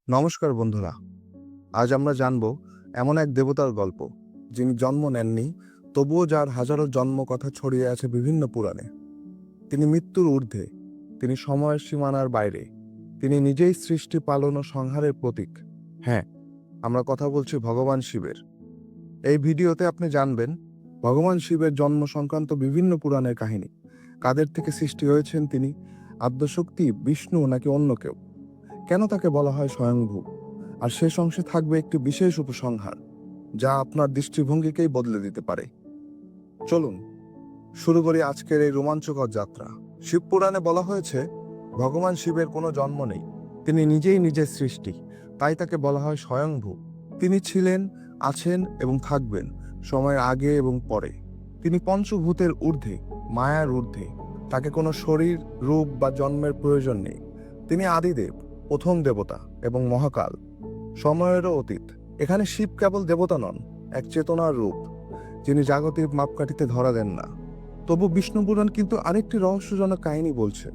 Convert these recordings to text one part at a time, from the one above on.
নমস্কার বন্ধুরা, আজ আমরা জানব এমন এক দেবতার গল্প যিনি জন্ম নেননি, তবুও যার হাজারো জন্ম কথা ছড়িয়ে আছে বিভিন্ন পুরাণে। তিনি মৃত্যুর ঊর্ধ্বে, তিনি সময়ের সীমানার বাইরে, তিনি নিজেই সৃষ্টি, পালন ও সংহারের প্রতীক। হ্যাঁ, আমরা কথা বলছি ভগবান শিবের। এই ভিডিওতে আপনি জানবেন ভগবান শিবের জন্ম সংক্রান্ত বিভিন্ন পুরাণের কাহিনী। কাদের থেকে সৃষ্টি হয়েছেন তিনি, আদ্যশক্তি, বিষ্ণু নাকি অন্য কেউ? কেন তাকে বলা হয় স্বয়ংভূ? আর শেষ অংশে থাকবে একটি বিশেষ উপসংহার, যা আপনার দৃষ্টিভঙ্গিকেই বদলে দিতে পারে। চলুন শুরু করি আজকের এই রোমাঞ্চকর যাত্রা। শিবপুরাণে বলা হয়েছে ভগবান শিবের কোনো জন্ম নেই, তিনি নিজেই নিজের সৃষ্টি, তাই তাকে বলা হয় স্বয়ংভূ। তিনি ছিলেন, আছেন এবং থাকবেন সময়ের আগে এবং পরে। তিনি পঞ্চভূতের ঊর্ধ্বে, মায়ার ঊর্ধ্বে, তাকে কোনো শরীর, রূপ বা জন্মের প্রয়োজন নেই। তিনি আদিদেব, প্রথম দেবতা এবং মহাকাল, সময়েরও অতীত। এখানে শিব কেবল দেবতা নন, এক চেতনার রূপ, যিনি জাগতিক মাপকাঠিতে ধরা দেন না। তবু বিষ্ণু পুরাণ কিন্তু আরেকটি রহস্যজনক কাহিনী বলছে।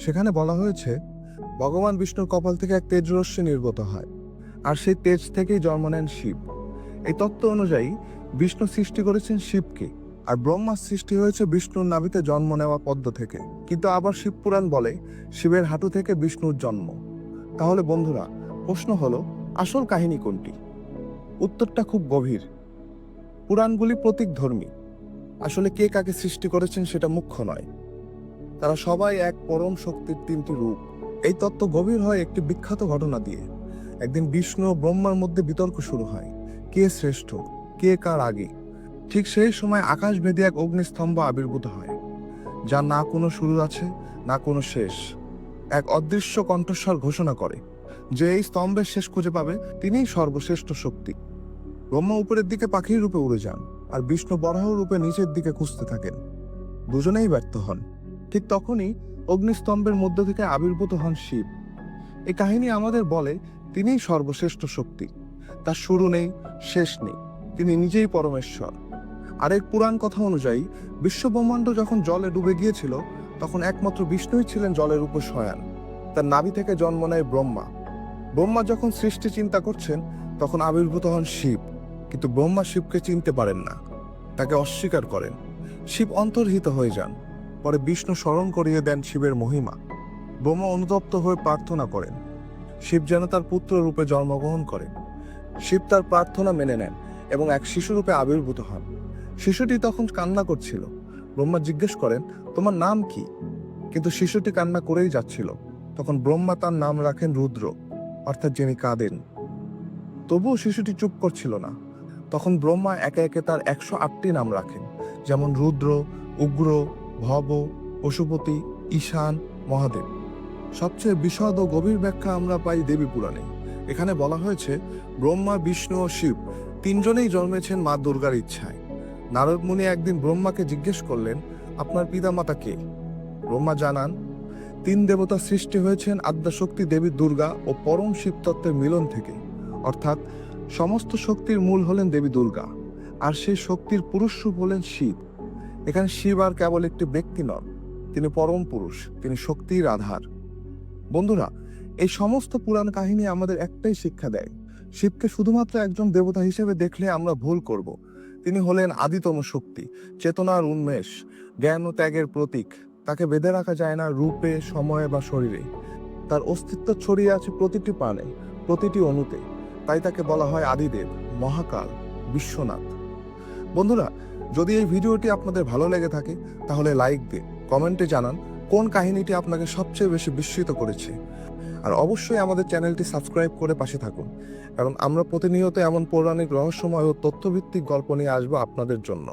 সেখানে বলা হয়েছে ভগবান বিষ্ণুর কপাল থেকে এক তেজরশ্মি নির্গত হয়, আর সেই তেজ থেকেই জন্ম নেন শিব। এই তত্ত্ব অনুযায়ী বিষ্ণু সৃষ্টি করেছেন শিবকে, আর ব্রহ্মা সৃষ্টি হয়েছে বিষ্ণুর নাভিতে জন্ম নেওয়া পদ্ম থেকে। কিন্তু আবার শিবপুরাণ বলে শিবের হাঁটু থেকে বিষ্ণুর জন্ম। তাহলে বন্ধুরা, প্রশ্ন হলো, আসল কাহিনী কোনটি? উত্তরটা খুব গভীর। পুরাণগুলি প্রতীকধর্মী। আসলে কে কাকে সৃষ্টি করেছেন সেটা মুখ্য নয়, তারা সবাই এক পরম শক্তির তিনটি রূপ। এই তত্ত্ব গভীর হয় একটি বিখ্যাত ঘটনা দিয়ে। একদিন বিষ্ণু ও ব্রহ্মার মধ্যে বিতর্ক শুরু হয়, কে শ্রেষ্ঠ, কে কার আগে। ঠিক সেই সময় আকাশ ভেদে এক অগ্নিস্তম্ভ আবির্ভূত হয়, যার না কোনো শুরু আছে, না কোনো শেষ। এক অদৃশ্য কণ্ঠস্বর ঘোষণা করে যে এই স্তম্ভের শেষ খুঁজে পাবে তিনিই সর্বশ্রেষ্ঠ শক্তি। ব্রহ্মা উপরের দিকে পাখির রূপে উড়ে যান, আর বিষ্ণু বরাহ রূপে নিচের দিকে খুঁজতে থাকেন। দুজনেই ব্যর্থ হন। ঠিক তখনই অগ্নিস্তম্ভের মধ্য থেকে আবির্ভূত হন শিব। এই কাহিনী আমাদের বলে তিনিই সর্বশ্রেষ্ঠ শক্তি, তার শুরু নেই, শেষ নেই, তিনি নিজেই পরমেশ্বর। আরেক পুরাণ কথা অনুযায়ী বিশ্বব্রহ্মাণ্ড যখন জলে ডুবে গিয়েছিল, তখন একমাত্র বিষ্ণুই ছিলেন জলের উপর শয়ান। তার নাভি থেকে জন্ম নেয় ব্রহ্মা। ব্রহ্মা যখন সৃষ্টি চিন্তা করছেন, তখন আবির্ভূত হন শিব। কিন্তু ব্রহ্মা শিবকে চিনতে পারেন না, তাকে অস্বীকার করেন। শিব অন্তর্হিত হয়ে যান। পরে বিষ্ণু স্মরণ করিয়ে দেন শিবের মহিমা। ব্রহ্মা অনুতপ্ত হয়ে প্রার্থনা করেন শিব যেন তার পুত্র রূপে জন্মগ্রহণ করেন। শিব তার প্রার্থনা মেনে নেন এবং এক শিশুরূপে আবির্ভূত হন। শিশুটি তখন কান্না করছিল। ব্রহ্মা জিজ্ঞেস করেন, তোমার নাম কি? কিন্তু শিশুটি কান্না করেই যাচ্ছিল। তখন ব্রহ্মা তার নাম রাখেন রুদ্র, অর্থাৎ যিনি কাঁদেন। তবুও শিশুটি চুপ করছিল না। তখন ব্রহ্মা একে একে তার 108টি নাম রাখেন, যেমন রুদ্র, উগ্র, ভব, পশুপতি, ঈশান, মহাদেব। সবচেয়ে বিশদ ও গভীর ব্যাখ্যা আমরা পাই দেবী পুরাণে। এখানে বলা হয়েছে ব্রহ্মা, বিষ্ণু ও শিব তিনজনেই জন্মেছেন মা দুর্গার ইচ্ছায়। নারদ মুনি একদিন ব্রহ্মাকে জিজ্ঞেস করলেন, আপনার পিতামাতা কে? ব্রহ্মা জানান, তিন দেবতা সৃষ্টি হয়েছেন আদ্যশক্তি দেবী দুর্গা ও পরম শিব তত্ত্বের মিলন থেকে। অর্থাৎ সমস্ত শক্তির মূল হলেন দেবী দুর্গা, আর সেই শক্তির পুরুষ রূপ হলেন শিব। এখানে শিব আর কেবল একটি ব্যক্তি নন, তিনি পরম পুরুষ, তিনি শক্তির আধার। বন্ধুরা, এই সমস্ত পুরাণ কাহিনী আমাদের একটাই শিক্ষা দেয়, শিবকে শুধুমাত্র একজন দেবতা হিসেবে দেখলে আমরা ভুল করব। তিনি হলেন আদিতম শক্তি, চেতনার উন্মেষ, জ্ঞান ও ত্যাগের প্রতীক। তাকে বেঁধে রাখা যায় না রূপে, সময়ে বা শরীরে। তার অস্তিত্ব ছড়িয়ে আছে প্রতিটি প্রাণে, প্রতিটি অণুতে। তাই তাকে বলা হয় আদিদেব, মহাকাল, বিশ্বনাথ। বন্ধুরা, যদি এই ভিডিওটি আপনাদের ভালো লেগে থাকে, তাহলে লাইক দিন, কমেন্টে জানান কোন কাহিনীটি আপনাকে সবচেয়ে বেশি বিস্মিত করেছে। আর অবশ্যই আমাদের চ্যানেলটি সাবস্ক্রাইব করে পাশে থাকুন, কারণ আমরা প্রতিনিয়ত এমন পৌরাণিক রহস্যময় ও তথ্যভিত্তিক গল্প নিয়ে আসবো আপনাদের জন্য।